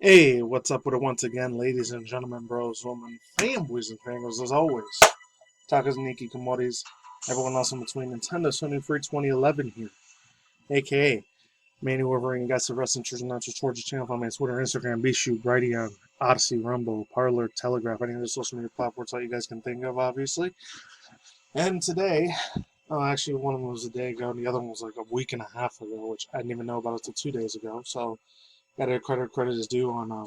Hey, what's up with it once again, ladies and gentlemen, bros, women, fanboys, and fangirls, as always. Takas, Nikki, Komodis, everyone else in between. Nintendo Sony Free 2011 here, aka MannyTendoWolverine. You guys have wrestling church and not just Georgia channel. Follow me on Twitter, Instagram, BShoot, Brighteon, Odyssey, Rumble, Parlor, Telegraph, any other social media platforms that you guys can think of, obviously. And today, actually, one of them was a day ago, and the other one was like a week and a half ago, which I didn't even know about until 2 days ago. So, got to credit is due on I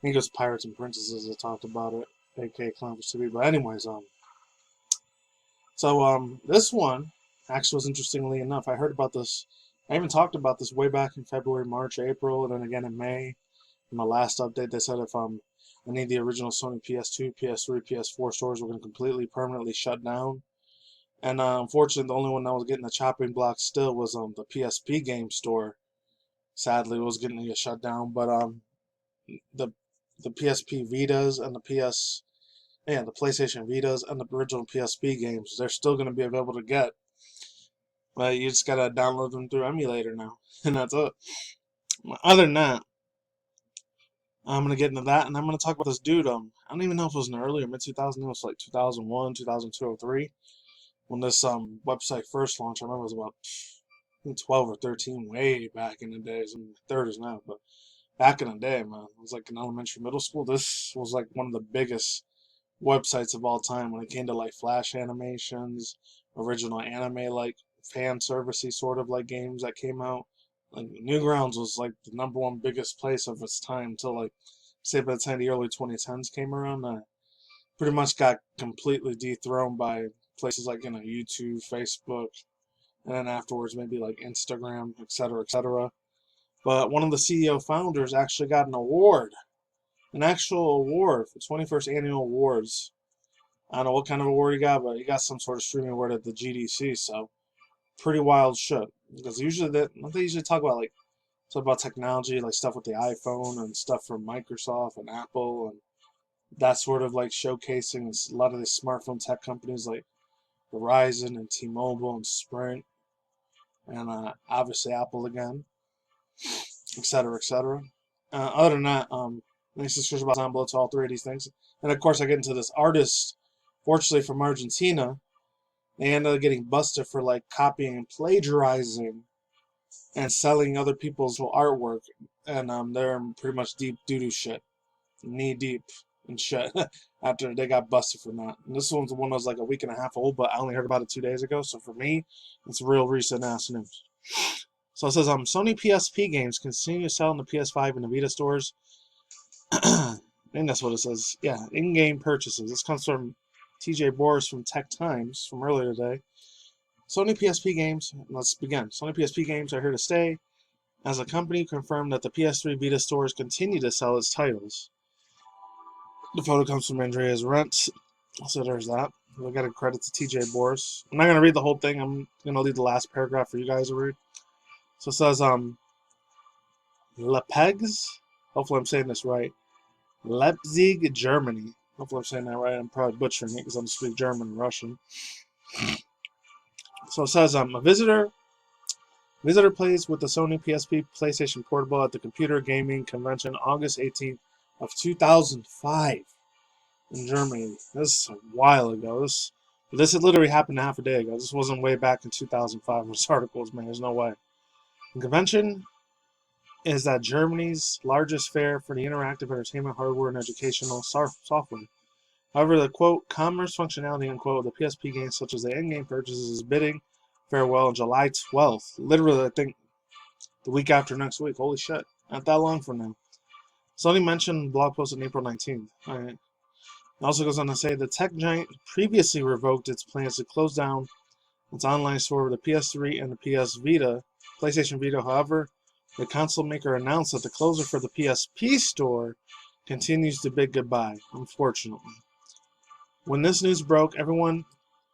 think it was Pirates and Princesses that talked about it, aka Clown for TV. But anyways, this one actually was interestingly enough. I heard about this. I even talked about this way back in February, March, April, and then again in May. In my last update, they said if any of the original Sony PS2, PS3, PS4 stores were going to completely permanently shut down. And unfortunately, the only one that was getting the chopping block still was the PSP game store. Sadly, was getting to get shut down, but the PSP Vitas and the PlayStation Vitas and the original PSP games, they're still going to be available to get. But you just got to download them through emulator now, and that's it. Other than that, I'm going to get into that, and I'm going to talk about this dude. I don't even know if it was in the early or mid-2000s. It was like 2001, 2002, 03, when this website first launched. I remember it was about 12 or 13, way back in the days. I'm in the 30s now, but back in the day, man, it was like in elementary, middle school. This was like one of the biggest websites of all time when it came to like flash animations, original anime, like fan servicey sort of like games that came out. Like Newgrounds was like the #1 biggest place of its time until like say by the time the early 2010s came around. Pretty much got completely dethroned by places like YouTube, Facebook, and then afterwards maybe like Instagram, etc., etc. But one of the CEO founders actually got an actual award for 21st Annual Awards. I don't know what kind of award he got, but he got some sort of streaming award at the GDC, so pretty wild shit. Because usually they usually talk about technology, like stuff with the iPhone and stuff from Microsoft and Apple and that sort of like showcasing a lot of the smartphone tech companies like Verizon and T-Mobile and Sprint and obviously Apple again, etc., etc. Other than that, nice discussion about ensemble to all three of these things. And of course, I get into this artist, fortunately from Argentina. They ended up getting busted for like copying and plagiarizing and selling other people's artwork. And they're pretty much deep doo-doo shit, knee deep in shit after they got busted for that. And this one's one that was like a week and a half old, but I only heard about it 2 days ago. So for me, it's real recent ass news. So it says Sony PSP games continue to sell in the PS5 and the Vita stores. I think that's what it says. Yeah, in-game purchases. This comes from TJ Boris from Tech Times from earlier today. Sony PSP games, let's begin. Sony PSP games are here to stay, as a company confirmed that the PS3 Vita stores continue to sell its titles. The photo comes from Andreas Rentz, so there's that. We got a credit to TJ Boris. I'm not going to read the whole thing. I'm going to leave the last paragraph for you guys to read. So it says, Lepegs, hopefully I'm saying this right, Leipzig, Germany. Hopefully I'm saying that right. I'm probably butchering it because I don't speak German and Russian. So it says, a visitor plays with the Sony PSP PlayStation Portable at the Computer Gaming Convention August 18th of 2005 in Germany. This is a while ago. This had literally happened half a day ago. This wasn't way back in 2005 when this article was made. There's no way. The convention is that Germany's largest fair for the interactive entertainment hardware and educational software. However, the quote commerce functionality unquote of the PSP games such as the in-game purchases is bidding farewell on July 12th. Literally, I think the week after next week. Holy shit. Not that long from now. Sony mentioned blog post on April 19th. Alright. It also goes on to say the tech giant previously revoked its plans to close down its online store with the PS3 and the PlayStation Vita. However, the console maker announced that the closure for the PSP store continues to bid goodbye, unfortunately. When this news broke, everyone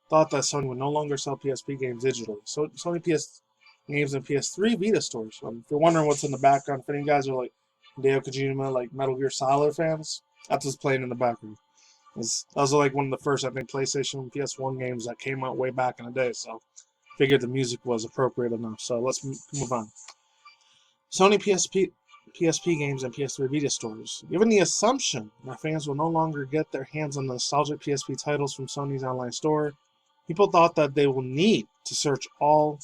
thought that Sony would no longer sell PSP games digitally. So Sony PS games and PS3 Vita stores. If you're wondering what's in the background, if any guys are like Hideo Kojima, like Metal Gear Solid fans, that's what's playing in the background. That was like one of the first, I think, PlayStation PS1 games that came out way back in the day. So figured the music was appropriate enough. So let's move on. Sony PSP PSP games and PS3 Vita stores. Given the assumption that fans will no longer get their hands on the nostalgic PSP titles from Sony's online store, people thought that they will need to search all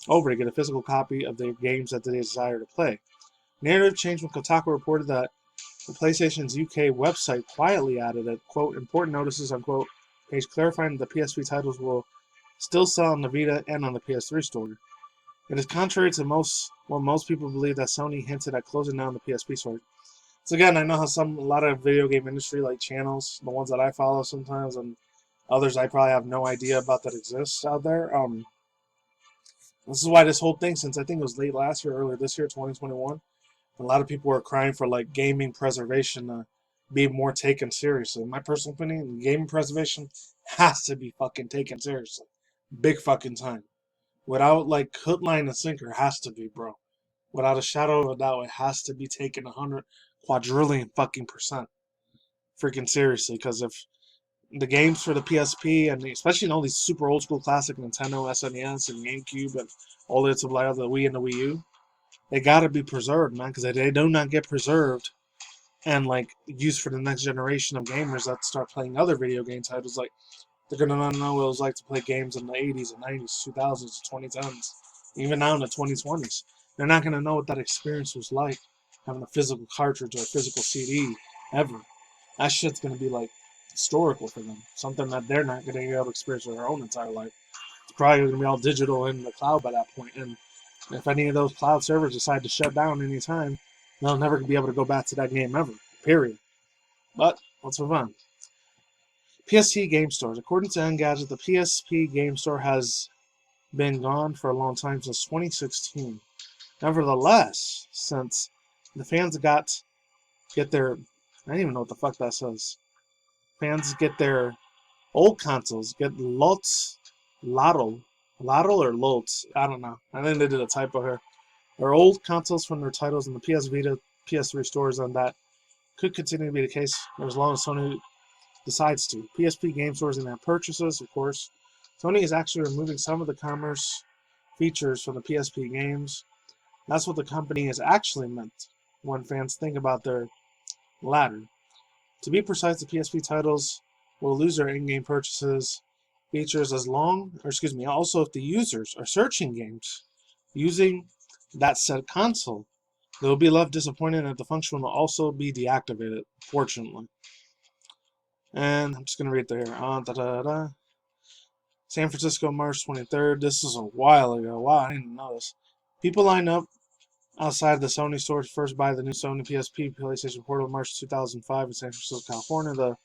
over to get a physical copy of the games that they desire to play. Narrative changed when Kotaku reported that the PlayStation's UK website quietly added a, quote, important notices, unquote, page clarifying that the PSP titles will still sell on the Vita and on the PS3 store. It is contrary to what most people believe that Sony hinted at closing down the PSP store. So again, I know how a lot of video game industry like channels, the ones that I follow sometimes, and others I probably have no idea about that exists out there. This is why this whole thing, since I think it was late last year, earlier this year, 2021, a lot of people were crying for like gaming preservation to be more taken seriously. In my personal opinion, gaming preservation has to be fucking taken seriously. Big fucking time. Without like hook, line, and sinker, has to be, bro. Without a shadow of a doubt, it has to be taken 100 quadrillion fucking percent freaking seriously. Because if the games for the PSP and especially all these super old school classic Nintendo, SNES, and GameCube, and all the way to like the Wii and the Wii U, they gotta be preserved, man. Because they do not get preserved and like used for the next generation of gamers that start playing other video game titles. Like they're gonna not know what it was like to play games in the 80s and 90s, 2000s, 2010s, even now in the 2020s. They're not gonna know what that experience was like having a physical cartridge or a physical CD ever. That shit's gonna be like historical for them, something that they're not gonna be able to experience in their own entire life. It's probably gonna be all digital in the cloud by that point, and if any of those cloud servers decide to shut down anytime, they'll never be able to go back to that game ever. Period. But let's move on. PSP game stores. According to Engadget, the PSP game store has been gone for a long time, since 2016. Nevertheless, since the fans get their, I don't even know what the fuck that says. Fans get their old consoles, get LOTS, Lotto or LOTS, I don't know. I think they did a typo here. Their old consoles from their titles in the PS Vita, PS3 stores, and that could continue to be the case as long as Sony decides to. PSP game stores and their purchases, of course. Sony is actually removing some of the commerce features from the PSP games. That's what the company is actually meant when fans think about their latter. To be precise, the PSP titles will lose their in-game purchases features also if the users are searching games using that said console, they will be left disappointed that the function will also be deactivated, fortunately. And I'm just going to read there. San Francisco, March 23rd. This is a while ago. Wow, I didn't even know this. People line up outside the Sony store to first buy the new Sony PSP PlayStation Portable March 2005 in San Francisco, California. The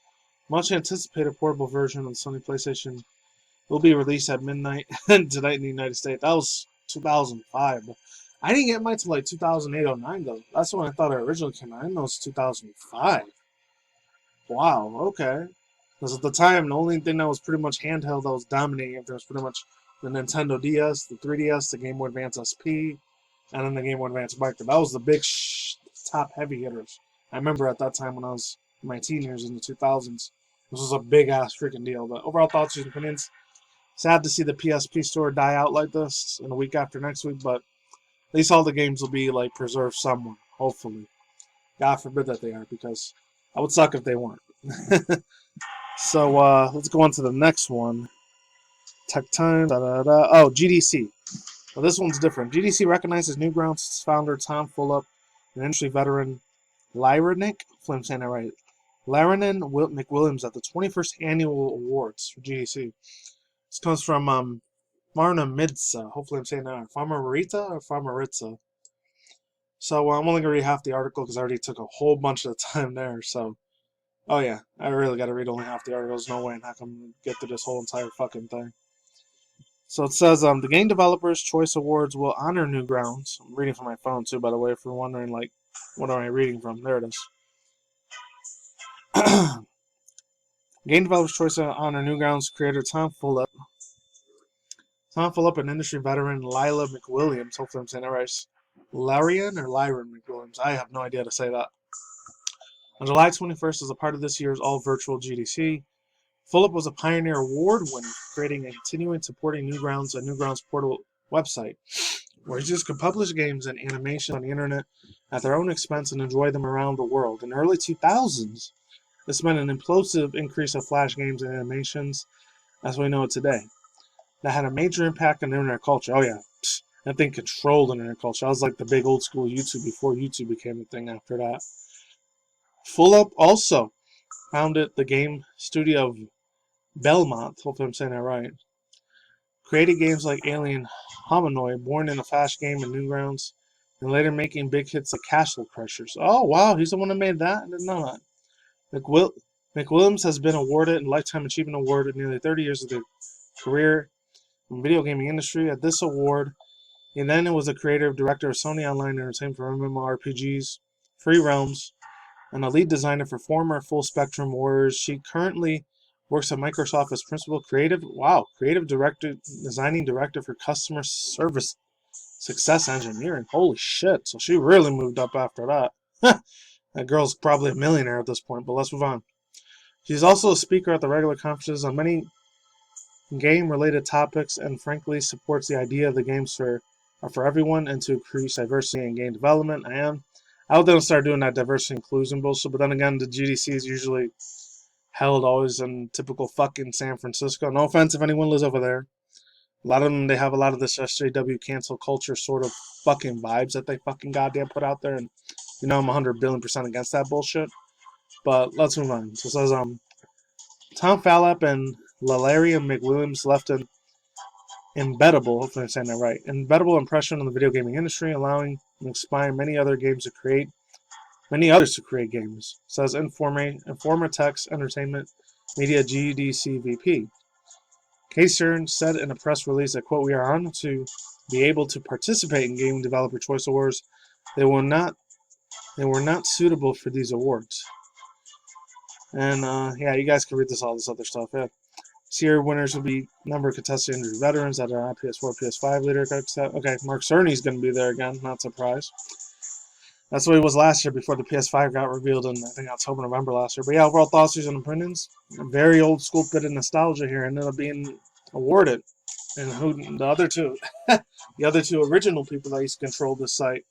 much anticipated portable version of the Sony PlayStation will be released at midnight tonight in the United States. That was 2005. But I didn't get mine till like 2008 or 9 though. That's when I thought it originally came out. I didn't know it was 2005. Wow, okay. Because at the time, the only thing that was pretty much handheld that was dominating it, there was pretty much the Nintendo DS, the 3DS, the Game Boy Advance SP, and then the Game Boy Advance Micro. That was the big top heavy hitters. I remember at that time when I was in my teen years in the 2000s, this was a big ass freaking deal. But overall thoughts and opinions. Sad to see the PSP store die out like this in a week after next week, but at least all the games will be like preserved somewhere, hopefully. God forbid that they are, because that would suck if they weren't. So let's go on to the next one. Tech Time. Oh, GDC. Well, this one's different. GDC recognizes Newgrounds founder Tom Fulop and industry veteran Lyranik, if I'm saying that right, Laranen McWilliams at the 21st Annual Awards for GDC. This comes from Marna Midsa. Hopefully I'm saying that right. Farmarita or Farmaritza. So I'm only going to read half the article because I already took a whole bunch of the time there. So, oh yeah, I really got to read only half the article. There's no way I can get through this whole entire fucking thing. So it says, the Game Developers Choice Awards will honor Newgrounds. I'm reading from my phone too, by the way, if you're wondering, like, what am I reading from? There it is. Game Developers Choice to honor Newgrounds creator Tom Fulop. Tom Fulop, an industry veteran, Lila McWilliams. Hopefully I'm saying that right. Lyran McWilliams. I have no idea how to say that. On July 21st, as a part of this year's all-virtual GDC, Fulop was a Pioneer Award winner, creating and continuing supporting Newgrounds and Newgrounds portal website, where users could publish games and animations on the internet at their own expense and enjoy them around the world. In the early 2000s, this meant an implosive increase of Flash games and animations as we know it today. That had a major impact on internet culture. Oh yeah, that thing controlled internet culture. I was like the big old school YouTube before YouTube became a thing after that. Full Up also founded the game studio of Belmont, hopefully I'm saying that right. Created games like Alien Hominoid, born in a Flash game in Newgrounds, and later making big hits like Castle Crushers. Oh wow, he's the one that made that? I didn't know that. McWilliams has been awarded a Lifetime Achievement Award in nearly 30 years of their career in the video gaming industry. At this award, he then was a creative director of Sony Online Entertainment for MMORPGs, Free Realms, and a lead designer for former Full Spectrum Warriors. She currently works at Microsoft as principal creative director, designing director for customer service success engineering. Holy shit. So she really moved up after that. That girl's probably a millionaire at this point, but let's move on. She's also a speaker at the regular conferences on many game-related topics and frankly supports the idea of the games are for everyone and to increase diversity in game development. I would then start doing that diversity inclusion bullshit, but then again, the GDC is usually held always in typical fucking San Francisco. No offense if anyone lives over there. A lot of them, they have a lot of this SJW cancel culture sort of fucking vibes that they fucking goddamn put out there, and you know I'm 100 billion% against that bullshit. But let's move on. So it says, Tom Fallop and Lalaria McWilliams left an embeddable, hopefully I'm saying that right, embeddable impression on the video gaming industry, allowing and inspiring many others to create games, says Informatex Entertainment Media GDC VP. K-Stern said in a press release that, quote, "We are honored to be able to participate in Game Developer Choice Awards. They were not suitable for these awards." And yeah, you guys can read all this other stuff. Yeah. This year, winners will be a number of contested injured veterans that are PS4, PS5 leader. Okay, Mark Cerny's going to be there again. Not surprised. That's what he was last year before the PS5 got revealed in, I think, October, November last year. But yeah, overall thoughts, views, and opinions. A very old school bit of nostalgia here, and ended up being awarded. And who the other two, the other two original people that used to control this site,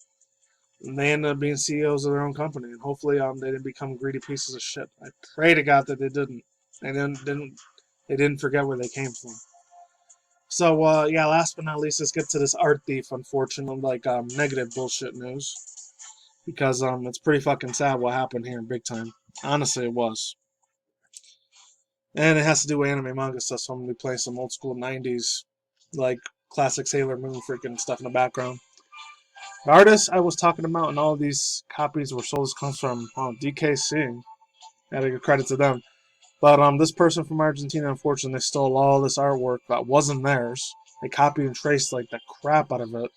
and they ended up being CEOs of their own company. And hopefully, they didn't become greedy pieces of shit. I pray to God that they didn't. They didn't forget where they came from. So yeah, last but not least, let's get to this art thief. Unfortunately, negative bullshit news. Because it's pretty fucking sad what happened here in big time. Honestly, it was. And it has to do with anime manga stuff, so I'm going to be playing some old school 90s, like classic Sailor Moon freaking stuff in the background. The artist I was talking about and all of these copies were sold, this comes from DKC. Gotta give credit to them. But this person from Argentina, unfortunately, they stole all this artwork that wasn't theirs. They copied and traced like the crap out of it.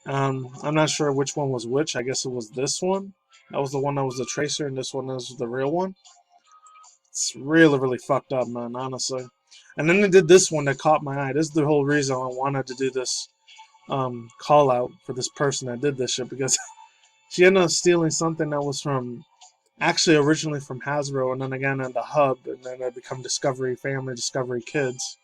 I'm not sure which one was which. I guess it was this one. That was the one that was the tracer, and this one is the real one. It's really, really fucked up, man, honestly. And then they did this one that caught my eye. This is the whole reason I wanted to do this call out for this person that did this shit, because she ended up stealing something that was from, actually originally from Hasbro, and then again at the Hub, and then it become Discovery Family, Discovery Kids.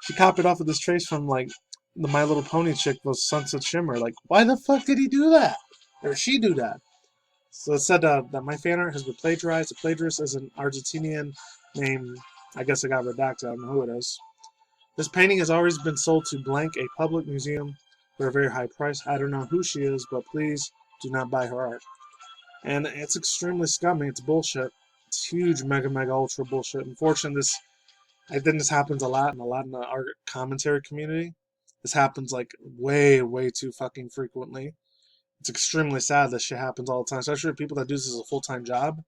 She copied off of this trace from, like, the My Little Pony chick was Sunset Shimmer. Like, why the fuck did he do that? Or she do that? So it said that my fan art has been plagiarized. The plagiarist is an Argentinian named, I guess it got redacted, I don't know who it is. This painting has always been sold to blank, a public museum, for a very high price. I don't know who she is, but please do not buy her art. And it's extremely scummy. It's bullshit. It's huge, mega, ultra bullshit. Unfortunately, I think this happens a lot in the art commentary community. This happens like way, way too fucking frequently. It's extremely sad that shit happens all the time, especially for people that do this as a full-time job.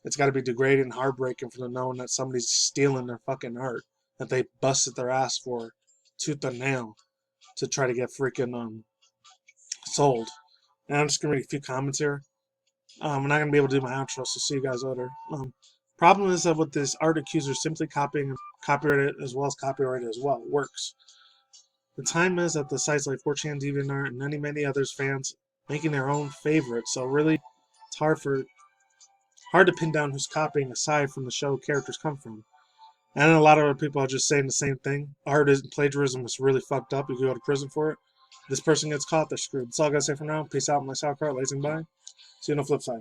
It's got to be degrading and heartbreaking for them knowing that somebody's stealing their fucking art that they busted their ass for tooth and nail to try to get freaking sold. And I'm just gonna read a few comments here. I'm not gonna be able to do my outro, so see you guys later. Problem is that with this art accuser simply copying copyrighted as well as copyrighted as well works. The time is that the sites like 4chan, DeviantArt, and many others fans making their own favorites. So really, it's hard to pin down who's copying aside from the show characters come from. And a lot of other people are just saying the same thing. Plagiarism is really fucked up. You could go to prison for it. this person gets caught, they're screwed. That's all I gotta say for now. Peace out, my sauerkraut, lazing bye. See you on the flip side.